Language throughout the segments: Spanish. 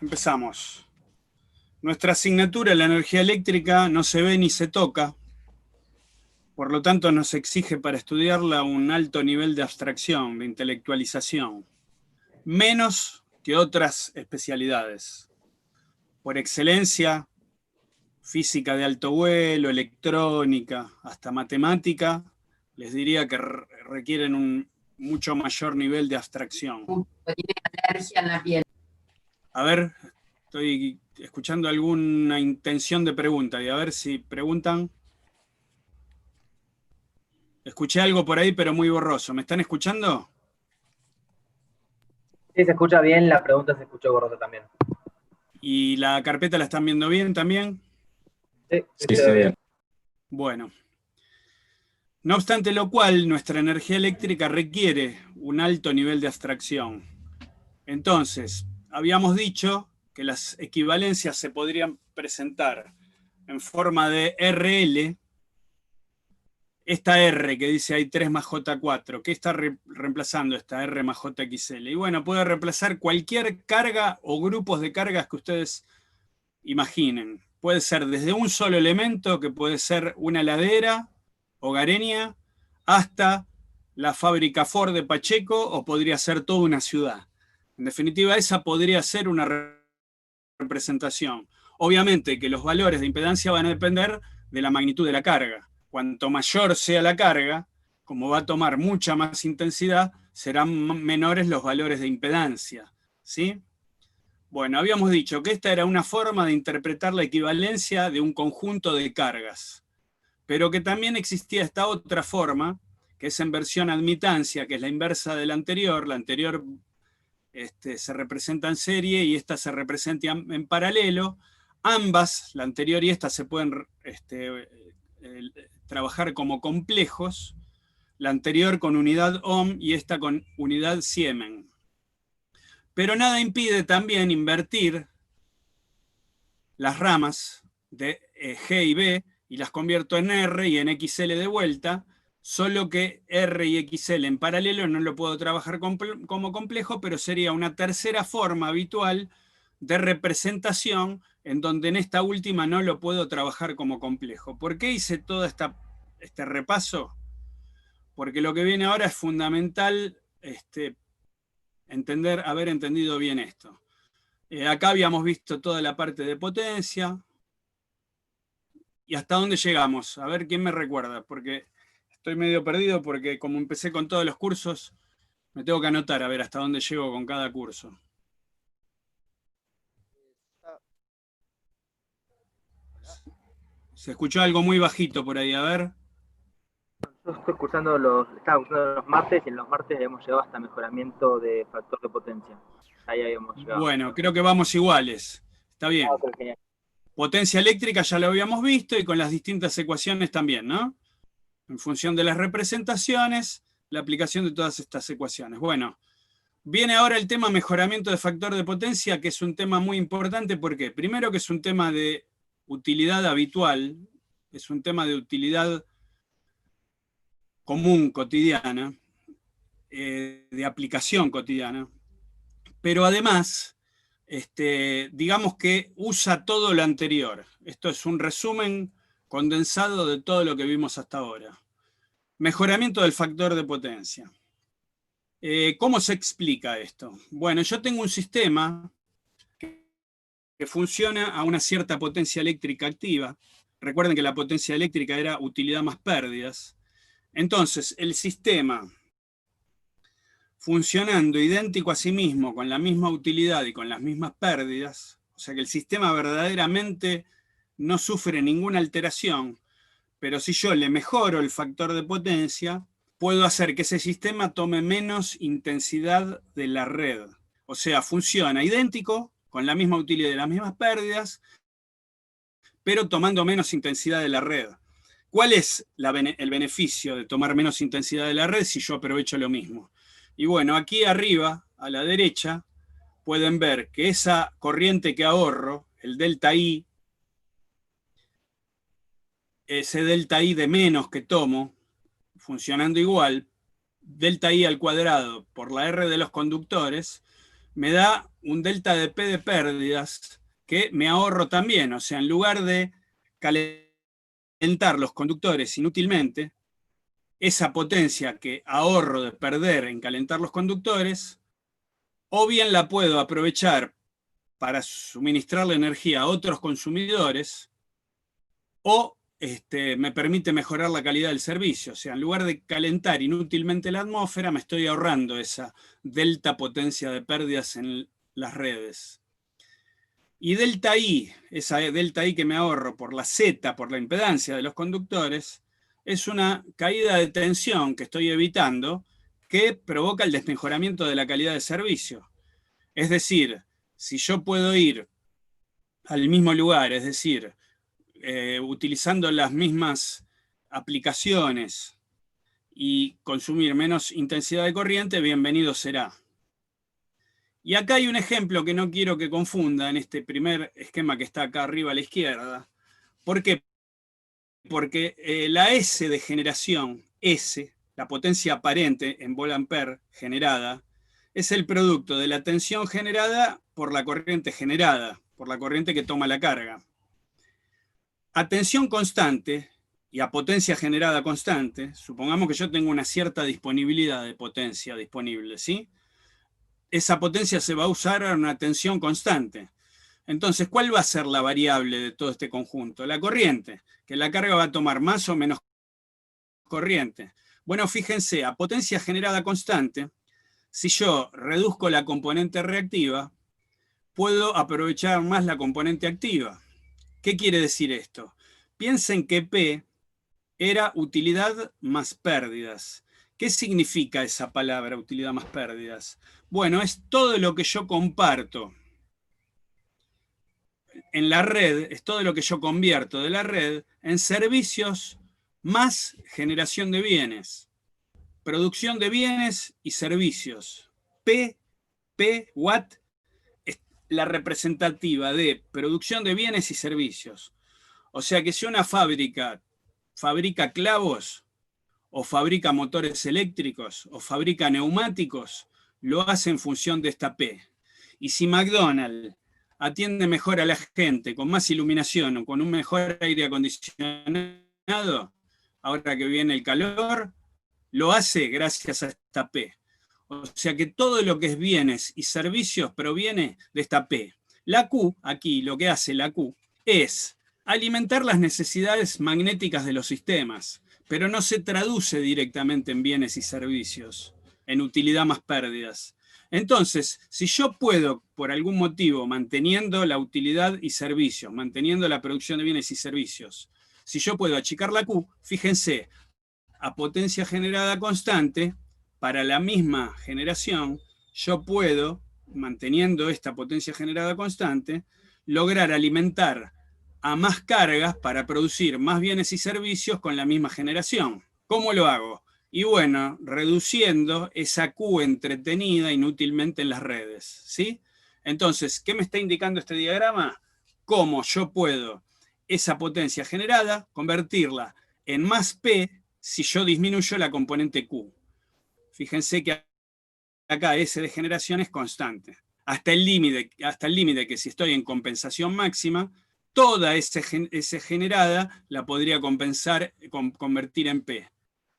Empezamos. Nuestra asignatura, la energía eléctrica, no se ve ni se toca, por lo tanto nos exige para estudiarla un alto nivel de abstracción, de intelectualización, menos que otras especialidades. Por excelencia, física de alto vuelo, electrónica, hasta matemática, les diría que requieren un mucho mayor nivel de abstracción. Tiene alergia en la piel. A ver, estoy escuchando alguna intención de pregunta, y a ver si preguntan. Escuché algo por ahí, pero muy borroso. ¿Me están escuchando? Sí, se escucha bien, la pregunta se escuchó borrosa también. ¿Y la carpeta la están viendo bien también? Sí, está bien. Bueno. No obstante lo cual, nuestra energía eléctrica requiere un alto nivel de abstracción. Entonces, habíamos dicho que las equivalencias se podrían presentar en forma de RL. Esta R que dice ahí 3 más J4, ¿qué está reemplazando esta R más JXL? Y bueno, puede reemplazar cualquier carga o grupos de cargas que ustedes imaginen. Puede ser desde un solo elemento, que puede ser una heladera hogareña, hasta la fábrica Ford de Pacheco, o podría ser toda una ciudad. En definitiva, esa podría ser una representación. Obviamente que los valores de impedancia van a depender de la magnitud de la carga. Cuanto mayor sea la carga, como va a tomar mucha más intensidad, serán menores los valores de impedancia, ¿sí? Bueno, habíamos dicho que esta era una forma de interpretar la equivalencia de un conjunto de cargas, pero que también existía esta otra forma, que es en versión admitancia, que es la inversa de la anterior. La anterior se representa en serie y esta se representa en paralelo. Ambas, la anterior y esta, se pueden trabajar como complejos, la anterior con unidad ohm y esta con unidad Siemens. Pero nada impide también invertir las ramas de G y B y las convierto en R y en XL de vuelta, solo que R y XL en paralelo no lo puedo trabajar como complejo, pero sería una tercera forma habitual de representación en donde en esta última no lo puedo trabajar como complejo. ¿Por qué hice todo este repaso? Porque lo que viene ahora es fundamental haber entendido bien esto. Acá habíamos visto toda la parte de potencia. ¿Y hasta dónde llegamos? A ver, ¿quién me recuerda? Porque estoy medio perdido, porque como empecé con todos los cursos, me tengo que anotar a ver hasta dónde llego con cada curso. Se escuchó algo muy bajito por ahí, a ver. Yo estaba cursando los martes y en los martes habíamos llegado hasta mejoramiento de factor de potencia. Ahí habíamos llegado. Bueno, creo que vamos iguales. Está bien. Okay, genial. Potencia eléctrica ya lo habíamos visto y con las distintas ecuaciones también, ¿no? En función de las representaciones, la aplicación de todas estas ecuaciones. Bueno, viene ahora el tema mejoramiento de factor de potencia, que es un tema muy importante. ¿Por qué? Primero, que es un tema de utilidad habitual, es un tema de utilidad común, cotidiana, de aplicación cotidiana, pero además, digamos que usa todo lo anterior. Esto es un resumen condensado de todo lo que vimos hasta ahora. Mejoramiento del factor de potencia. ¿Cómo se explica esto? Bueno, yo tengo un sistema que funciona a una cierta potencia eléctrica activa. Recuerden que la potencia eléctrica era utilidad más pérdidas. Entonces, el sistema funcionando idéntico a sí mismo, con la misma utilidad y con las mismas pérdidas, o sea que el sistema verdaderamente no sufre ninguna alteración, pero si yo le mejoro el factor de potencia, puedo hacer que ese sistema tome menos intensidad de la red. O sea, funciona idéntico, con la misma utilidad y las mismas pérdidas, pero tomando menos intensidad de la red. ¿Cuál es el beneficio de tomar menos intensidad de la red si yo aprovecho lo mismo? Y bueno, aquí arriba, a la derecha, pueden ver que esa corriente que ahorro, el delta I, ese delta I de menos que tomo, funcionando igual, delta I al cuadrado por la R de los conductores, me da un delta de P de pérdidas que me ahorro también. O sea, en lugar de calentar los conductores inútilmente, esa potencia que ahorro de perder en calentar los conductores, o bien la puedo aprovechar para suministrarle energía a otros consumidores, o me permite mejorar la calidad del servicio. O sea, en lugar de calentar inútilmente la atmósfera, me estoy ahorrando esa delta potencia de pérdidas en las redes. Y delta I, esa delta I que me ahorro por la Z, por la impedancia de los conductores, es una caída de tensión que estoy evitando que provoca el desmejoramiento de la calidad de servicio. Es decir, si yo puedo ir al mismo lugar, es decir, utilizando las mismas aplicaciones y consumir menos intensidad de corriente, bienvenido será. Y acá hay un ejemplo que no quiero que confunda en este primer esquema que está acá arriba a la izquierda. ¿Por qué? Porque la S de generación, S, la potencia aparente en volt-ampere generada, es el producto de la tensión generada por la corriente generada, por la corriente que toma la carga. A tensión constante y a potencia generada constante, supongamos que yo tengo una cierta disponibilidad de potencia disponible, ¿sí? Esa potencia se va a usar a una tensión constante. Entonces, ¿cuál va a ser la variable de todo este conjunto? La corriente, que la carga va a tomar más o menos corriente. Bueno, fíjense, a potencia generada constante, si yo reduzco la componente reactiva, puedo aprovechar más la componente activa. ¿Qué quiere decir esto? Piensen que P era utilidad más pérdidas. ¿Qué significa esa palabra, utilidad más pérdidas? Bueno, es todo lo que yo comparto en la red, es todo lo que yo convierto de la red en servicios más generación de bienes. Producción de bienes y servicios. P, watt, es la representativa de producción de bienes y servicios. O sea que si una fábrica fabrica clavos, o fabrica motores eléctricos, o fabrica neumáticos, lo hace en función de esta P. Y si McDonald's atiende mejor a la gente, con más iluminación o con un mejor aire acondicionado, ahora que viene el calor, lo hace gracias a esta P. O sea que todo lo que es bienes y servicios proviene de esta P. La Q, aquí lo que hace la Q, es alimentar las necesidades magnéticas de los sistemas, pero no se traduce directamente en bienes y servicios, en utilidad más pérdidas. Entonces, si yo puedo, por algún motivo, manteniendo la utilidad y servicios, manteniendo la producción de bienes y servicios, si yo puedo achicar la Q, fíjense, a potencia generada constante, para la misma generación, yo puedo, manteniendo esta potencia generada constante, lograr alimentar a más cargas para producir más bienes y servicios con la misma generación. ¿Cómo lo hago? Y bueno, reduciendo esa Q entretenida inútilmente en las redes, ¿sí? Entonces, ¿qué me está indicando este diagrama? Cómo yo puedo esa potencia generada convertirla en más P si yo disminuyo la componente Q. Fíjense que acá S de generación es constante. Hasta el límite que si estoy en compensación máxima, toda esa generada la podría convertir en P.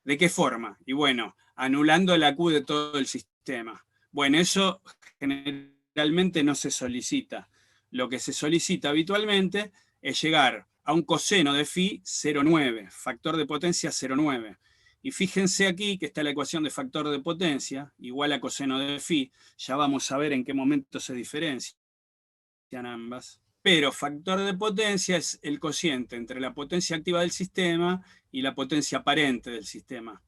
¿De qué forma? Y bueno, anulando la Q de todo el sistema. Bueno, eso generalmente no se solicita. Lo que se solicita habitualmente es llegar a un coseno de phi 0,9, factor de potencia 0,9. Y fíjense aquí que está la ecuación de factor de potencia, igual a coseno de phi. Ya vamos a ver en qué momento se diferencian ambas. Pero factor de potencia es el cociente entre la potencia activa del sistema y la potencia aparente del sistema.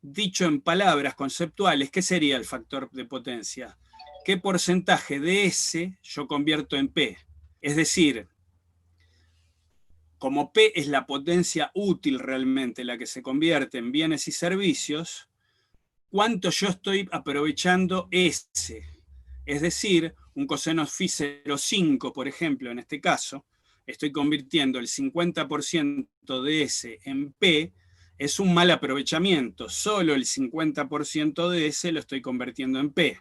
Dicho en palabras conceptuales, ¿qué sería el factor de potencia? ¿Qué porcentaje de S yo convierto en P? Es decir, como P es la potencia útil realmente, la que se convierte en bienes y servicios, ¿cuánto yo estoy aprovechando S? Es decir, un coseno phi 0,5, por ejemplo, en este caso, estoy convirtiendo el 50% de S en P, es un mal aprovechamiento. Solo el 50% de S lo estoy convirtiendo en P.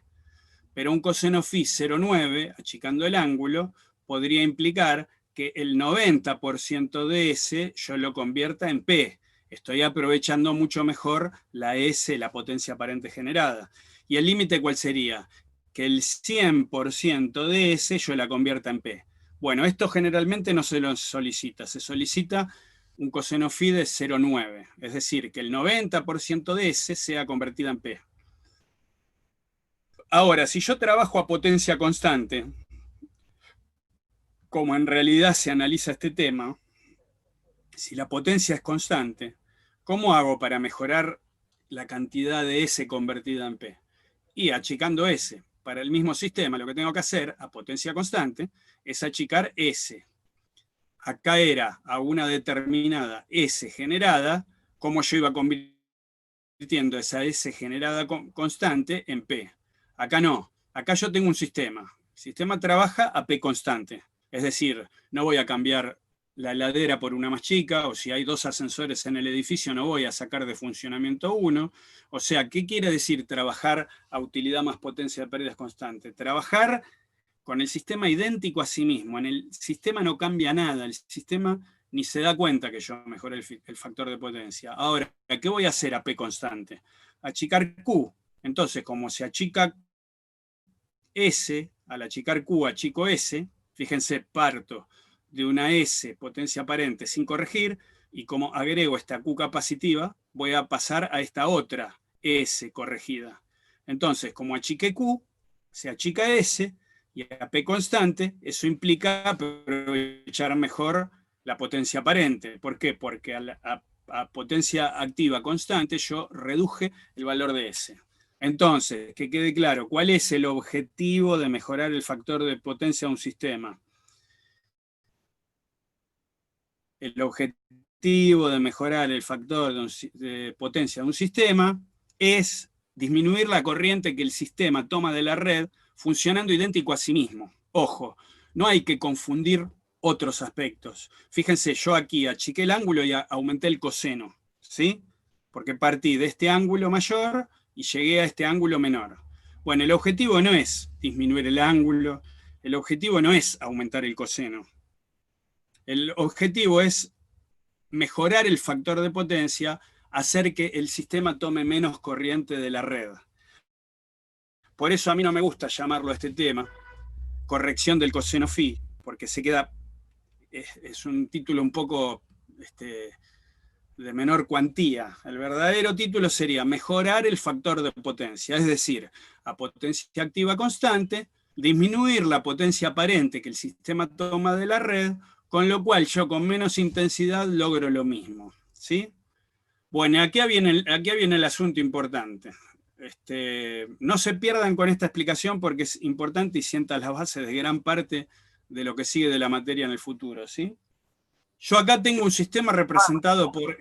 Pero un coseno phi 0,9, achicando el ángulo, podría implicar que el 90% de S yo lo convierta en P. Estoy aprovechando mucho mejor la S, la potencia aparente generada. ¿Y el límite cuál sería? Que el 100% de S yo la convierta en P. Bueno, esto generalmente no se lo solicita. Se solicita un coseno phi de 0,9. Es decir, que el 90% de S sea convertida en P. Ahora, si yo trabajo a potencia constante, como en realidad se analiza este tema, si la potencia es constante, ¿cómo hago para mejorar la cantidad de S convertida en P? Y achicando S. Para el mismo sistema, lo que tengo que hacer a potencia constante es achicar S. Acá era a una determinada S generada, cómo yo iba convirtiendo esa S generada constante en P. Acá no. Acá yo tengo un sistema. El sistema trabaja a P constante. Es decir, no voy a cambiar la heladera por una más chica, o si hay 2 ascensores en el edificio, no voy a sacar de funcionamiento uno. O sea, ¿qué quiere decir trabajar a utilidad más potencia de pérdidas constante? Trabajar con el sistema idéntico a sí mismo. En el sistema no cambia nada, el sistema ni se da cuenta que yo mejoré el factor de potencia. Ahora, ¿qué voy a hacer a P constante? Achicar Q. Entonces, como se achica S, al achicar Q achico S, fíjense, parto de una S potencia aparente sin corregir, y como agrego esta Q capacitiva, voy a pasar a esta otra S corregida. Entonces, como achiqué Q, se achica S, y a P constante, eso implica aprovechar mejor la potencia aparente. ¿Por qué? Porque a potencia activa constante yo reduje el valor de S. Entonces, que quede claro, ¿cuál es el objetivo de mejorar el factor de potencia de un sistema? El objetivo de mejorar el factor de potencia de un sistema es disminuir la corriente que el sistema toma de la red funcionando idéntico a sí mismo. Ojo, no hay que confundir otros aspectos. Fíjense, yo aquí achiqué el ángulo y aumenté el coseno, ¿sí? Porque partí de este ángulo mayor y llegué a este ángulo menor. Bueno, el objetivo no es disminuir el ángulo, el objetivo no es aumentar el coseno. El objetivo es mejorar el factor de potencia, hacer que el sistema tome menos corriente de la red. Por eso a mí no me gusta llamarlo a este tema corrección del coseno phi, porque se queda, es un título un poco de menor cuantía. El verdadero título sería mejorar el factor de potencia, es decir, a potencia activa constante, disminuir la potencia aparente que el sistema toma de la red, con lo cual yo con menos intensidad logro lo mismo, ¿sí? Bueno, aquí viene el asunto importante. No se pierdan con esta explicación porque es importante y sienta las bases de gran parte de lo que sigue de la materia en el futuro, ¿sí? Yo acá tengo un sistema representado por...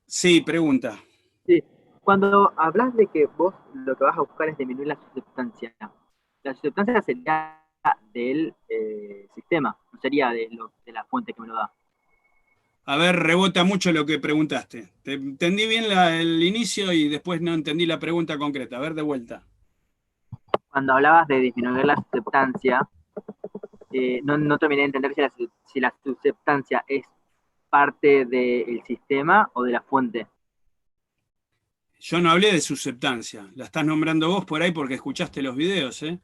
sí, pregunta. Sí. Cuando hablas de que vos lo que vas a buscar es disminuir la susceptancia sería del sistema, no sería de la fuente que me lo da. A ver, rebota mucho lo que preguntaste. Te entendí bien el inicio y después no entendí la pregunta concreta. A ver, de vuelta. Cuando hablabas de disminuir la susceptancia, no terminé de entender si la susceptancia es parte del sistema o de la fuente. Yo no hablé de susceptancia. La estás nombrando vos por ahí porque escuchaste los videos, ¿eh?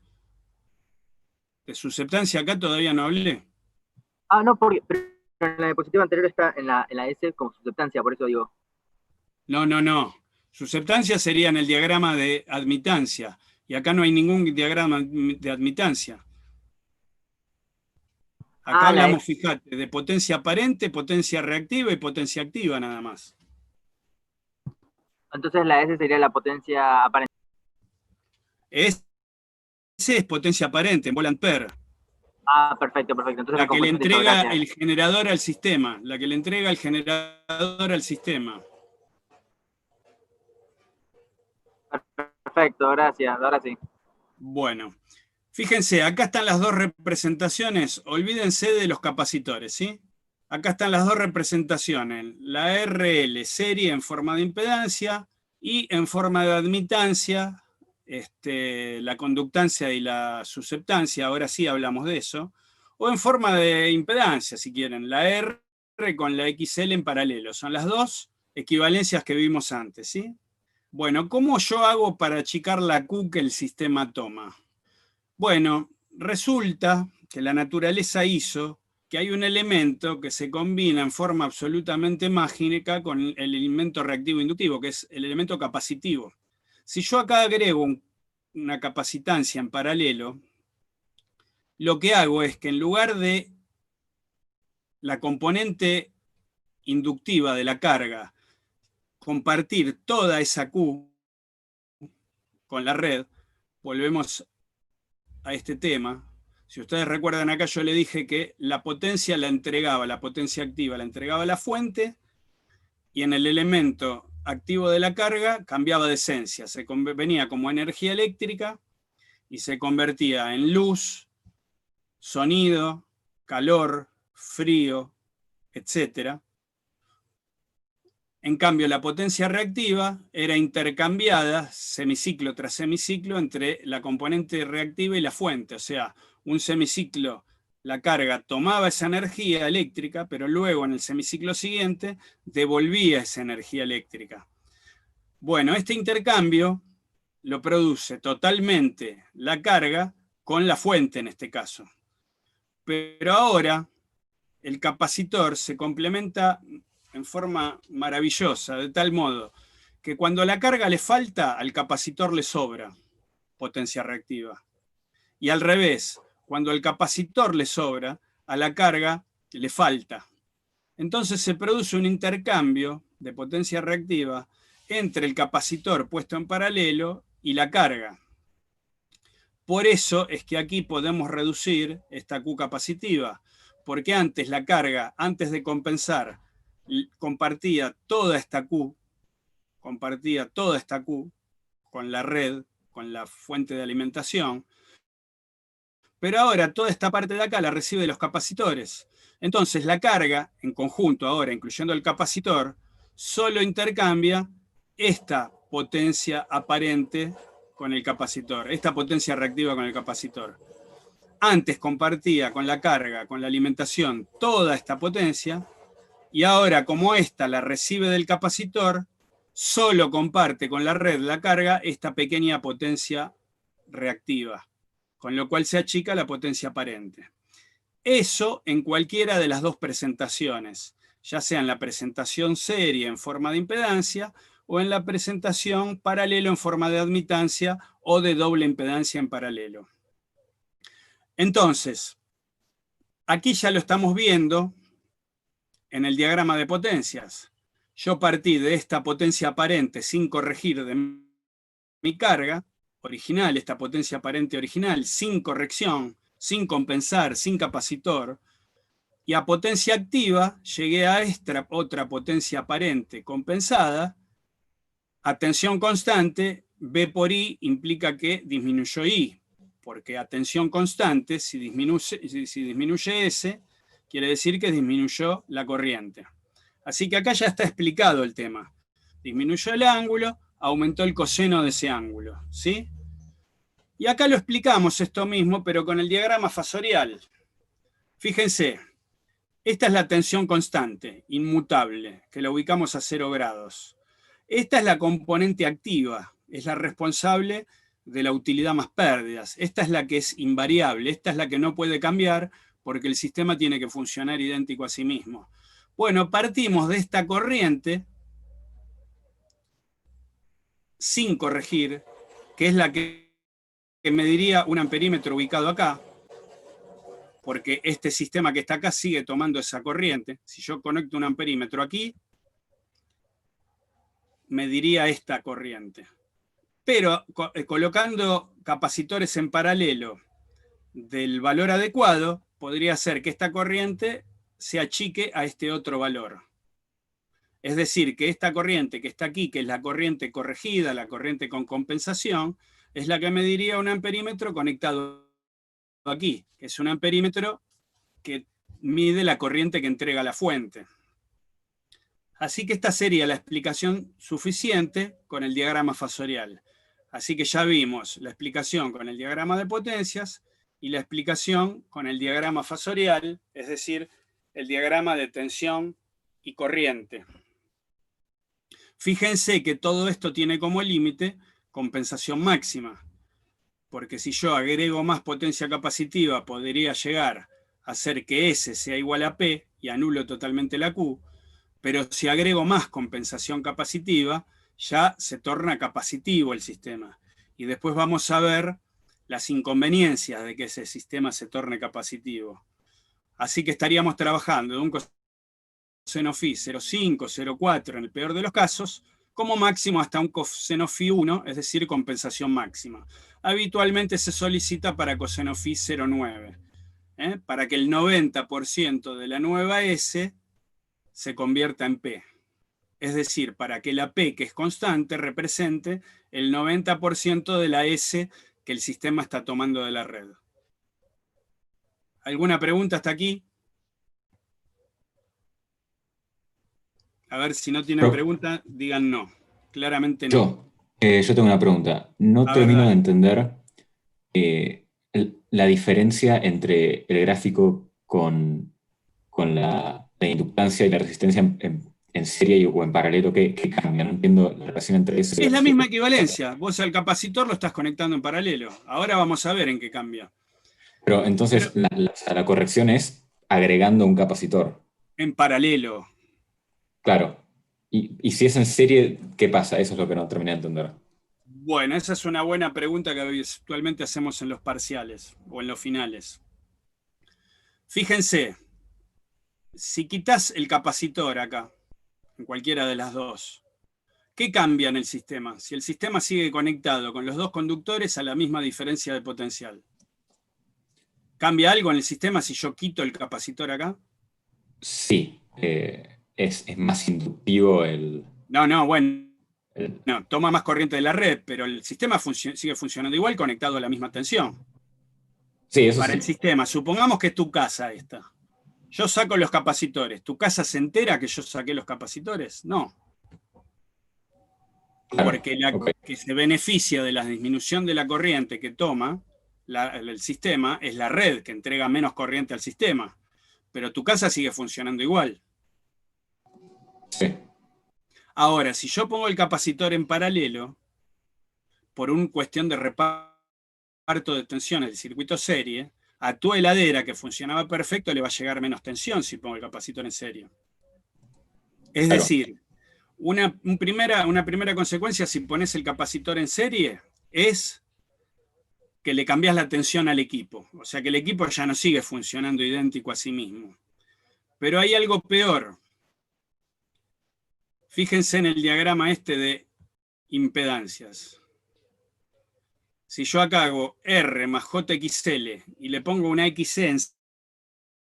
De susceptancia acá todavía no hablé. Ah, no, pero en la diapositiva anterior está en la S como susceptancia, por eso digo. No. Susceptancia sería en el diagrama de admitancia. Y acá no hay ningún diagrama de admitancia. Acá hablamos, fíjate, de potencia aparente, potencia reactiva y potencia activa nada más. Entonces la S sería la potencia aparente. S es potencia aparente, en volt-ampere. Ah, perfecto. Entonces la que le entrega el generador al sistema. La que le entrega el generador al sistema. Perfecto, gracias. Ahora sí. Bueno, fíjense, acá están las dos representaciones. Olvídense de los capacitores, ¿sí? Acá están las dos representaciones. La RL serie en forma de impedancia y en forma de admitancia la conductancia y la susceptancia, ahora sí hablamos de eso, o en forma de impedancia, si quieren, la R con la XL en paralelo. Son las dos equivalencias que vimos antes, ¿sí? Bueno, ¿cómo yo hago para achicar la Q que el sistema toma? Bueno, resulta que la naturaleza hizo que hay un elemento que se combina en forma absolutamente mágica con el elemento reactivo inductivo, que es el elemento capacitivo. Si yo acá agrego una capacitancia en paralelo, lo que hago es que en lugar de la componente inductiva de la carga compartir toda esa Q con la red, volvemos a este tema. Si ustedes recuerdan acá, yo le dije que la potencia la entregaba, la potencia activa la entregaba la fuente, y en el elemento activo de la carga cambiaba de esencia, venía como energía eléctrica y se convertía en luz, sonido, calor, frío, etc. En cambio, la potencia reactiva era intercambiada semiciclo tras semiciclo entre la componente reactiva y la fuente. O sea, un semiciclo, la carga tomaba esa energía eléctrica, pero luego en el semiciclo siguiente devolvía esa energía eléctrica. Bueno, este intercambio lo produce totalmente la carga con la fuente en este caso. Pero ahora el capacitor se complementa en forma maravillosa, de tal modo que cuando a la carga le falta, al capacitor le sobra potencia reactiva. Y al revés, cuando al capacitor le sobra, a la carga le falta. Entonces se produce un intercambio de potencia reactiva entre el capacitor puesto en paralelo y la carga. Por eso es que aquí podemos reducir esta Q capacitiva, porque antes la carga, antes de compensar, compartía toda esta Q con la red, con la fuente de alimentación, pero ahora toda esta parte de acá la recibe de los capacitores. Entonces la carga, en conjunto ahora, incluyendo el capacitor, solo intercambia esta potencia aparente con el capacitor, esta potencia reactiva con el capacitor. Antes compartía con la carga, con la alimentación, toda esta potencia, y ahora como esta la recibe del capacitor, solo comparte con la red la carga esta pequeña potencia reactiva, con lo cual se achica la potencia aparente. Eso en cualquiera de las dos presentaciones, ya sea en la presentación serie en forma de impedancia o en la presentación paralelo en forma de admitancia o de doble impedancia en paralelo. Entonces, aquí ya lo estamos viendo en el diagrama de potencias. Yo partí de esta potencia aparente sin corregir de mi carga original, esta potencia aparente original, sin corrección, sin compensar, sin capacitor, y a potencia activa llegué a esta otra potencia aparente compensada, a tensión constante, B por I implica que disminuyó I, porque a tensión constante, si disminuye S, quiere decir que disminuyó la corriente. Así que acá ya está explicado el tema. Disminuyó el ángulo, aumentó el coseno de ese ángulo, ¿sí? Y acá lo explicamos esto mismo, pero con el diagrama fasorial. Fíjense, esta es la tensión constante, inmutable, que la ubicamos a 0 grados. Esta es la componente activa, es la responsable de la utilidad más pérdidas. Esta es la que es invariable, esta es la que no puede cambiar porque el sistema tiene que funcionar idéntico a sí mismo. Bueno, partimos de esta corriente sin corregir, que es la que mediría un amperímetro ubicado acá, porque este sistema que está acá sigue tomando esa corriente. Si yo conecto un amperímetro aquí, mediría esta corriente. Pero colocando capacitores en paralelo del valor adecuado, podría ser que esta corriente se achique a este otro valor. Es decir, que esta corriente que está aquí, que es la corriente corregida, la corriente con compensación, es la que mediría un amperímetro conectado aquí, que es un amperímetro que mide la corriente que entrega la fuente. Así que esta sería la explicación suficiente con el diagrama fasorial. Así que ya vimos la explicación con el diagrama de potencias y la explicación con el diagrama fasorial, es decir, el diagrama de tensión y corriente. Fíjense que todo esto tiene como límite compensación máxima, porque si yo agrego más potencia capacitiva podría llegar a hacer que S sea igual a P y anulo totalmente la Q, pero si agrego más compensación capacitiva, ya se torna capacitivo el sistema. Y después vamos a ver las inconveniencias de que ese sistema se torne capacitivo. Así que estaríamos trabajando de un coseno phi 0,5, 0,4 en el peor de los casos, como máximo hasta un coseno phi 1, es decir, compensación máxima. Habitualmente se solicita para coseno phi 0,9, para que el 90% de la nueva S se convierta en P. Es decir, para que la P, que es constante, represente el 90% de la S que el sistema está tomando de la red. ¿Alguna pregunta hasta aquí? A ver, si no tienen pregunta, digan no. Claramente no. Yo tengo una pregunta. No termino de entender la diferencia entre el gráfico con la inductancia y la resistencia en serie o en paralelo. ¿Qué cambia? No entiendo la relación entre eso. Es la misma equivalencia. Vos al capacitor lo estás conectando en paralelo. Ahora vamos a ver en qué cambia. Pero entonces la corrección es agregando un capacitor. En paralelo. Claro. Y si es en serie, ¿qué pasa? Eso es lo que no terminé de entender. Bueno, esa es una buena pregunta que habitualmente hacemos en los parciales o en los finales. Fíjense, si quitas el capacitor acá, en cualquiera de las dos, ¿qué cambia en el sistema? Si el sistema sigue conectado con los dos conductores a la misma diferencia de potencial. ¿Cambia algo en el sistema si yo quito el capacitor acá? Sí, es más inductivo el... No, toma más corriente de la red, pero el sistema sigue funcionando igual conectado a la misma tensión. Sí, eso Para sí. el sistema, supongamos que es tu casa esta. Yo saco los capacitores. ¿Tu casa se entera que yo saqué los capacitores? No. Claro, Porque la que se beneficia de la disminución de la corriente que toma el sistema es la red, que entrega menos corriente al sistema. Pero tu casa sigue funcionando igual. Sí. Ahora, si yo pongo el capacitor en paralelo, por una cuestión de reparto de tensión del circuito serie, a tu heladera que funcionaba perfecto le va a llegar menos tensión si pongo el capacitor en serie. Es decir, una primera consecuencia si pones el capacitor en serie es que le cambias la tensión al equipo. O sea que el equipo ya no sigue funcionando idéntico a sí mismo. Pero hay algo peor. Fíjense en el diagrama este de impedancias. Si yo acá hago R más JXL y le pongo una XC en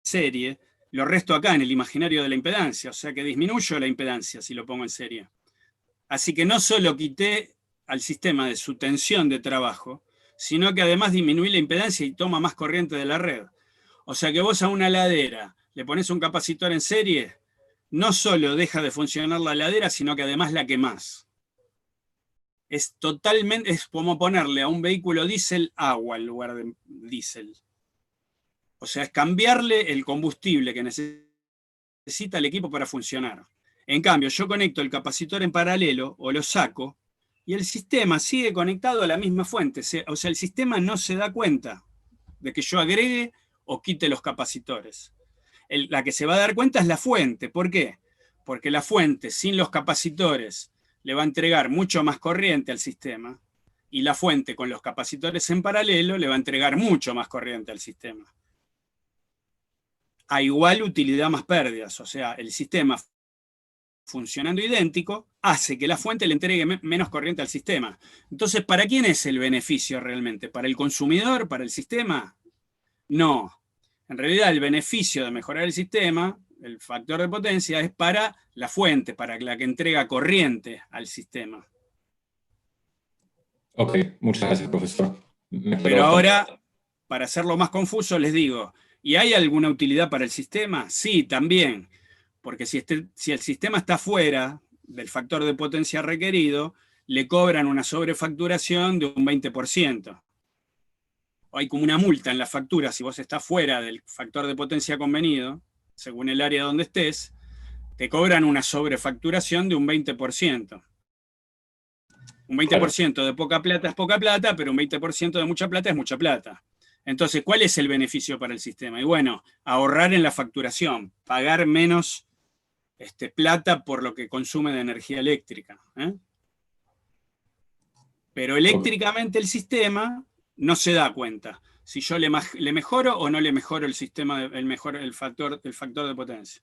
serie, lo resto acá en el imaginario de la impedancia, o sea que disminuyo la impedancia si lo pongo en serie. Así que no solo quité al sistema de su tensión de trabajo, sino que además disminuí la impedancia y toma más corriente de la red. O sea que vos a una heladera le pones un capacitor en serie, no solo deja de funcionar la heladera, sino que además la quemás. Es como ponerle a un vehículo diésel agua en lugar de diésel. O sea, es cambiarle el combustible que necesita el equipo para funcionar. En cambio, yo conecto el capacitor en paralelo o lo saco y el sistema sigue conectado a la misma fuente. O sea, el sistema no se da cuenta de que yo agregue o quite los capacitores. La que se va a dar cuenta es la fuente. ¿Por qué? Porque la fuente sin los capacitores le va a entregar mucho más corriente al sistema y la fuente con los capacitores en paralelo le va a entregar mucho más corriente al sistema. A igual utilidad más pérdidas, o sea, el sistema funcionando idéntico hace que la fuente le entregue menos corriente al sistema. Entonces, ¿para quién es el beneficio realmente? ¿Para el consumidor? ¿Para el sistema? No. En realidad, el beneficio de mejorar el sistema, el factor de potencia, es para la fuente, para la que entrega corriente al sistema. Ok, muchas gracias, profesor. Pero ahora, para hacerlo más confuso, les digo, ¿y hay alguna utilidad para el sistema? Sí, también. Porque si el sistema está fuera del factor de potencia requerido, le cobran una sobrefacturación de un 20%. Hay como una multa en la factura si vos estás fuera del factor de potencia convenido, según el área donde estés, te cobran una sobrefacturación de un 20%. Un 20% de poca plata es poca plata, pero un 20% de mucha plata es mucha plata. Entonces, ¿cuál es el beneficio para el sistema? Y bueno, ahorrar en la facturación, pagar menos plata por lo que consume de energía eléctrica. Pero eléctricamente el sistema no se da cuenta si yo le mejoro o no le mejoro el sistema, el factor de potencia.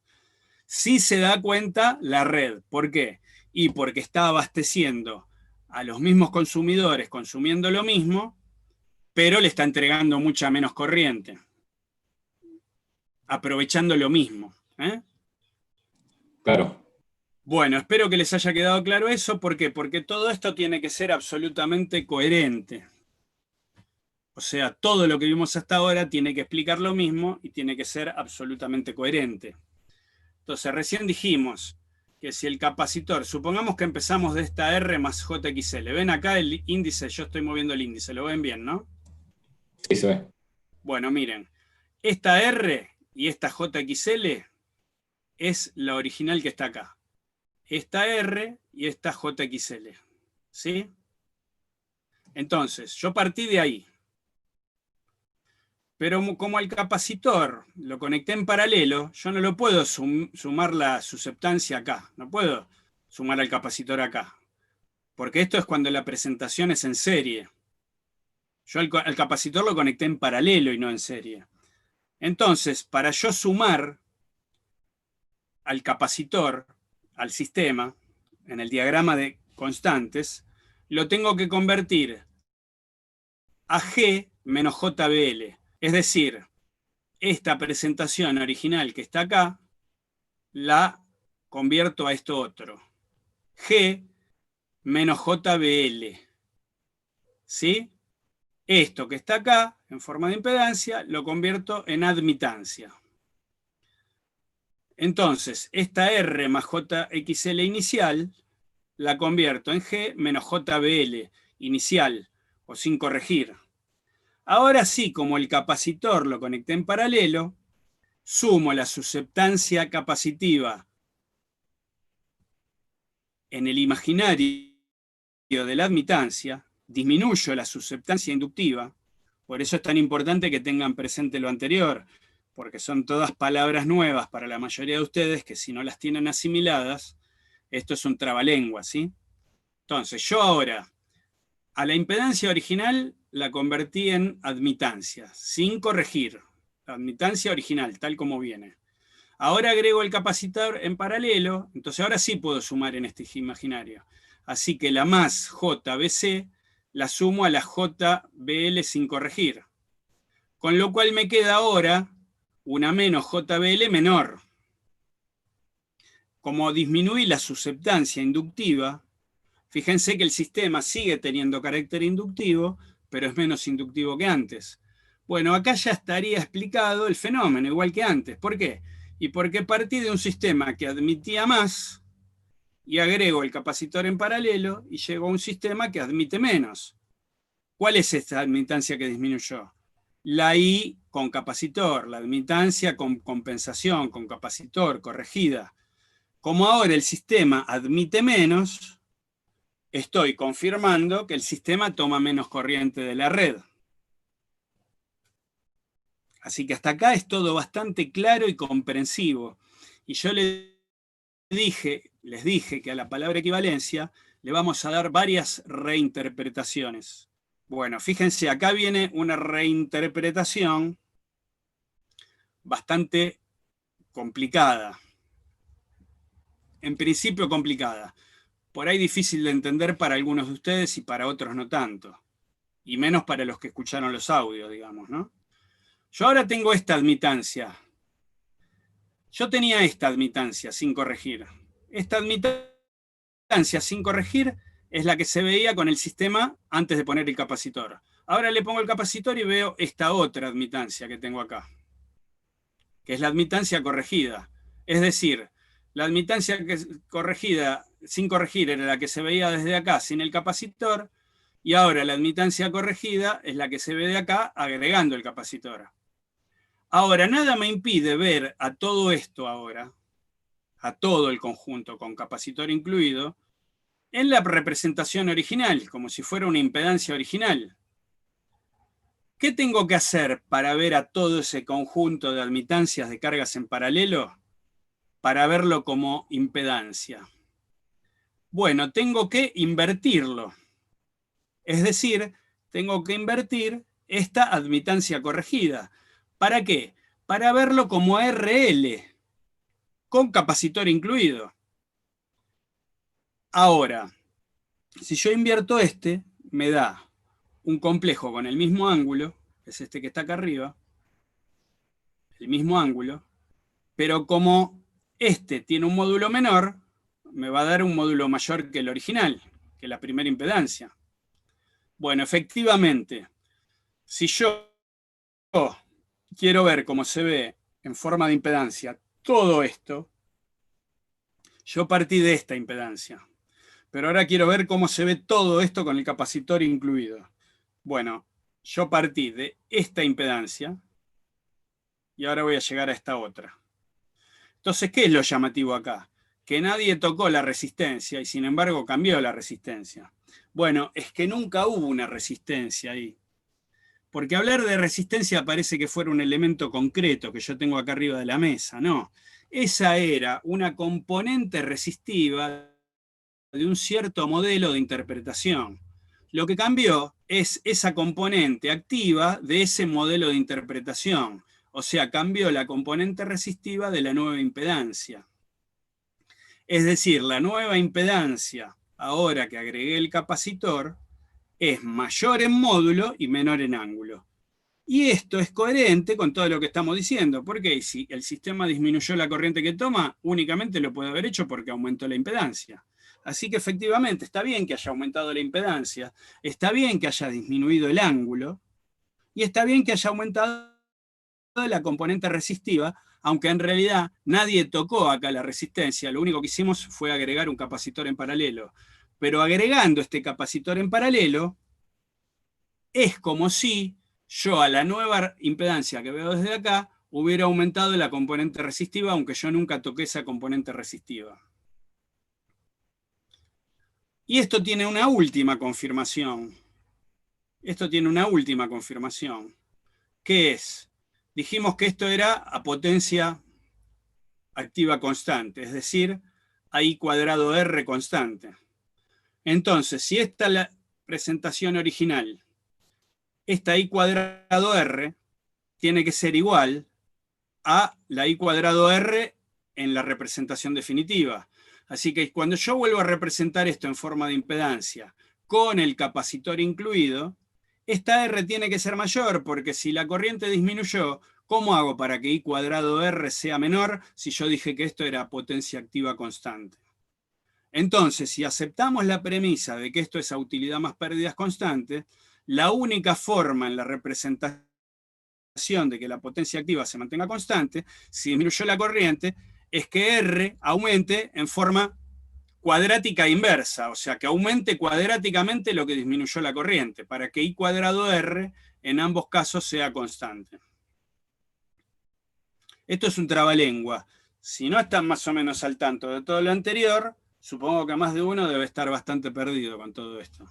Sí se da cuenta la red. ¿Por qué? Y porque está abasteciendo a los mismos consumidores, consumiendo lo mismo, pero le está entregando mucha menos corriente, aprovechando lo mismo. Claro. Bueno, espero que les haya quedado claro eso. ¿Por qué? Porque todo esto tiene que ser absolutamente coherente. O sea, todo lo que vimos hasta ahora tiene que explicar lo mismo y tiene que ser absolutamente coherente. Entonces, recién dijimos que si el capacitor, supongamos que empezamos de esta R más JXL. ¿Ven acá el índice? Yo estoy moviendo el índice, lo ven bien, ¿no? Sí, se ve. Bueno, miren, esta R y esta JXL es la original que está acá. Esta R y esta JXL. ¿Sí? Entonces, yo partí de ahí. Pero como al capacitor lo conecté en paralelo, yo no lo puedo sumar la susceptancia acá. No puedo sumar al capacitor acá. Porque esto es cuando la presentación es en serie. Yo al capacitor lo conecté en paralelo y no en serie. Entonces, para yo sumar al capacitor, al sistema, en el diagrama de constantes, lo tengo que convertir a G menos JBL. Es decir, esta presentación original que está acá, la convierto a esto otro. G menos JBL. ¿Sí? Esto que está acá, en forma de impedancia, lo convierto en admitancia. Entonces, esta R más JXL inicial, la convierto en G menos JBL inicial, o sin corregir. Ahora sí, como el capacitor lo conecté en paralelo, sumo la susceptancia capacitiva en el imaginario de la admitancia, disminuyo la susceptancia inductiva. Por eso es tan importante que tengan presente lo anterior, porque son todas palabras nuevas para la mayoría de ustedes que si no las tienen asimiladas, esto es un trabalengua, ¿sí? Entonces, yo ahora a la impedancia original la convertí en admitancia, sin corregir. La admitancia original, tal como viene. Ahora agrego el capacitor en paralelo, entonces ahora sí puedo sumar en este imaginario. Así que la más JBC la sumo a la JBL sin corregir. Con lo cual me queda ahora una menos JBL menor. Como disminuí la susceptancia inductiva, fíjense que el sistema sigue teniendo carácter inductivo, pero es menos inductivo que antes. Bueno, acá ya estaría explicado el fenómeno, igual que antes. ¿Por qué? Y porque partí de un sistema que admitía más y agrego el capacitor en paralelo y llego a un sistema que admite menos. ¿Cuál es esta admitancia que disminuyó? La I con capacitor, la admitancia con compensación, con capacitor, corregida. Como ahora el sistema admite menos, estoy confirmando que el sistema toma menos corriente de la red. Así que hasta acá es todo bastante claro y comprensivo. Y yo les dije que a la palabra equivalencia le vamos a dar varias reinterpretaciones. Bueno, fíjense, acá viene una reinterpretación bastante complicada. En principio complicada. Por ahí difícil de entender para algunos de ustedes y para otros no tanto. Y menos para los que escucharon los audios, digamos, ¿no? Yo ahora tengo esta admitancia. Yo tenía esta admitancia sin corregir. Esta admitancia sin corregir es la que se veía con el sistema antes de poner el capacitor. Ahora le pongo el capacitor y veo esta otra admitancia que tengo acá, que es la admitancia corregida. Es decir, la admitancia corregida sin corregir era la que se veía desde acá sin el capacitor, y ahora la admitancia corregida es la que se ve de acá agregando el capacitor. Ahora, nada me impide ver a todo esto ahora, a todo el conjunto con capacitor incluido, en la representación original, como si fuera una impedancia original. ¿Qué tengo que hacer para ver a todo ese conjunto de admitancias de cargas en paralelo? Para verlo como impedancia. Bueno, tengo que invertirlo. Es decir, tengo que invertir esta admitancia corregida. ¿Para qué? Para verlo como RL, con capacitor incluido. Ahora, si yo invierto este, me da un complejo con el mismo ángulo, es este que está acá arriba, el mismo ángulo, pero como este tiene un módulo menor, me va a dar un módulo mayor que el original, que la primera impedancia. Bueno, efectivamente, si yo quiero ver cómo se ve en forma de impedancia todo esto, yo partí de esta impedancia. Pero ahora quiero ver cómo se ve todo esto con el capacitor incluido. Bueno, yo partí de esta impedancia y ahora voy a llegar a esta otra. Entonces, ¿qué es lo llamativo acá? Que nadie tocó la resistencia y sin embargo cambió la resistencia. Bueno, es que nunca hubo una resistencia ahí. Porque hablar de resistencia parece que fuera un elemento concreto que yo tengo acá arriba de la mesa. No, esa era una componente resistiva de un cierto modelo de interpretación. Lo que cambió es esa componente activa de ese modelo de interpretación. O sea, cambió la componente resistiva de la nueva impedancia. Es decir, la nueva impedancia, ahora que agregué el capacitor, es mayor en módulo y menor en ángulo. Y esto es coherente con todo lo que estamos diciendo, porque si el sistema disminuyó la corriente que toma, únicamente lo puede haber hecho porque aumentó la impedancia. Así que efectivamente está bien que haya aumentado la impedancia, está bien que haya disminuido el ángulo, y está bien que haya aumentado la componente resistiva, aunque en realidad nadie tocó acá la resistencia, lo único que hicimos fue agregar un capacitor en paralelo. Pero agregando este capacitor en paralelo, es como si yo a la nueva impedancia que veo desde acá hubiera aumentado la componente resistiva, aunque yo nunca toqué esa componente resistiva. Y esto tiene una última confirmación. Esto tiene una última confirmación. ¿Qué es? Dijimos que esto era a potencia activa constante, es decir, a I cuadrado R constante. Entonces, si esta es la presentación original, esta I cuadrado R tiene que ser igual a la I cuadrado R en la representación definitiva. Así que cuando yo vuelvo a representar esto en forma de impedancia con el capacitor incluido, esta R tiene que ser mayor, porque si la corriente disminuyó, ¿cómo hago para que I cuadrado R sea menor si yo dije que esto era potencia activa constante? Entonces, si aceptamos la premisa de que esto es a utilidad más pérdidas constantes, la única forma en la representación de que la potencia activa se mantenga constante, si disminuyó la corriente, es que R aumente en forma cuadrática inversa, o sea, que aumente cuadráticamente lo que disminuyó la corriente, para que I cuadrado R en ambos casos sea constante. Esto es un trabalengua. Si no están más o menos al tanto de todo lo anterior, supongo que más de uno debe estar bastante perdido con todo esto.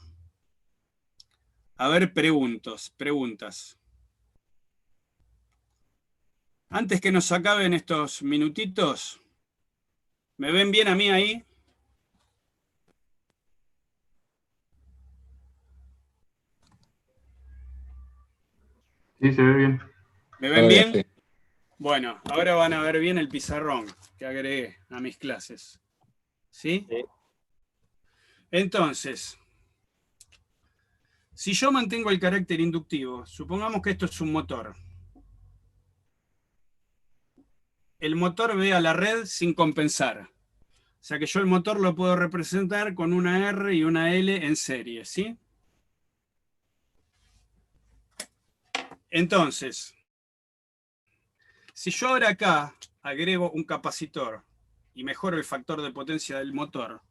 A ver, preguntas. Antes que nos acaben estos minutitos, ¿me ven bien a mí ahí? Sí, se ve bien. ¿Me ven bien? Bueno, ahora van a ver bien el pizarrón que agregué a mis clases. ¿Sí? Sí. Entonces, si yo mantengo el carácter inductivo, supongamos que esto es un motor. El motor ve a la red sin compensar. O sea que yo el motor lo puedo representar con una R y una L en serie, ¿sí? Entonces, si yo ahora acá agrego un capacitor y mejoro el factor de potencia del motor,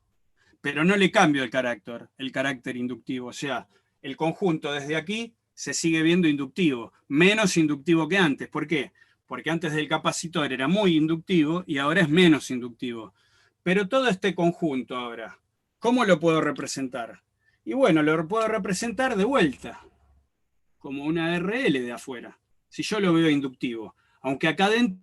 pero no le cambio el carácter inductivo. O sea, el conjunto desde aquí se sigue viendo inductivo, menos inductivo que antes. ¿Por qué? Porque antes del capacitor era muy inductivo y ahora es menos inductivo. Pero todo este conjunto ahora, ¿cómo lo puedo representar? Y bueno, lo puedo representar de vuelta, como una RL de afuera, si yo lo veo inductivo. Aunque acá adentro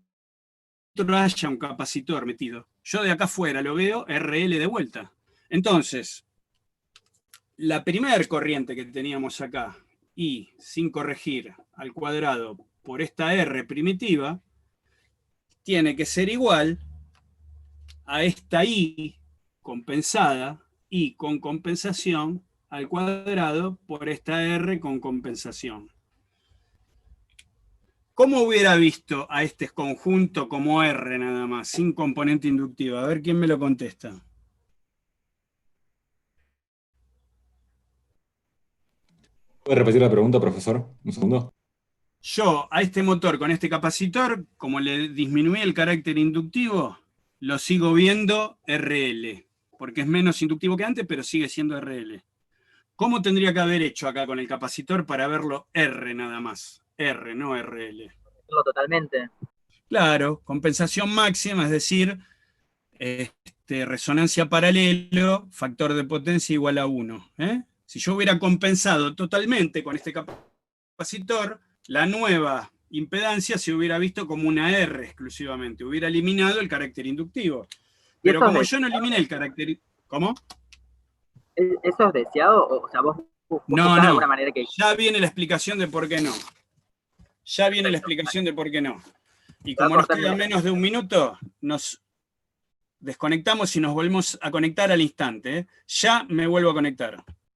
haya un capacitor metido, yo de acá afuera lo veo RL de vuelta. Entonces, la primera corriente que teníamos acá, I sin corregir al cuadrado por esta R primitiva, tiene que ser igual a esta I compensada, I con compensación, al cuadrado por esta R con compensación. ¿Cómo hubiera visto a este conjunto como R nada más, sin componente inductiva? A ver quién me lo contesta. ¿Puede repetir la pregunta, profesor? Un segundo. Yo a este motor con este capacitor, como le disminuí el carácter inductivo, lo sigo viendo RL, porque es menos inductivo que antes, pero sigue siendo RL. ¿Cómo tendría que haber hecho acá con el capacitor para verlo R nada más? R, no RL. Totalmente. Claro, compensación máxima, es decir, resonancia paralelo, factor de potencia igual a 1. Si yo hubiera compensado totalmente con este capacitor, la nueva impedancia se hubiera visto como una R exclusivamente, hubiera eliminado el carácter inductivo. Pero como yo no eliminé el carácter... ¿Cómo? ¿Eso es deseado? O sea, vos no, de alguna manera que... Ya viene la explicación de por qué no. Ya viene la explicación de por qué no. Y como nos queda menos de un minuto, nos desconectamos y nos volvemos a conectar al instante. Ya me vuelvo a conectar.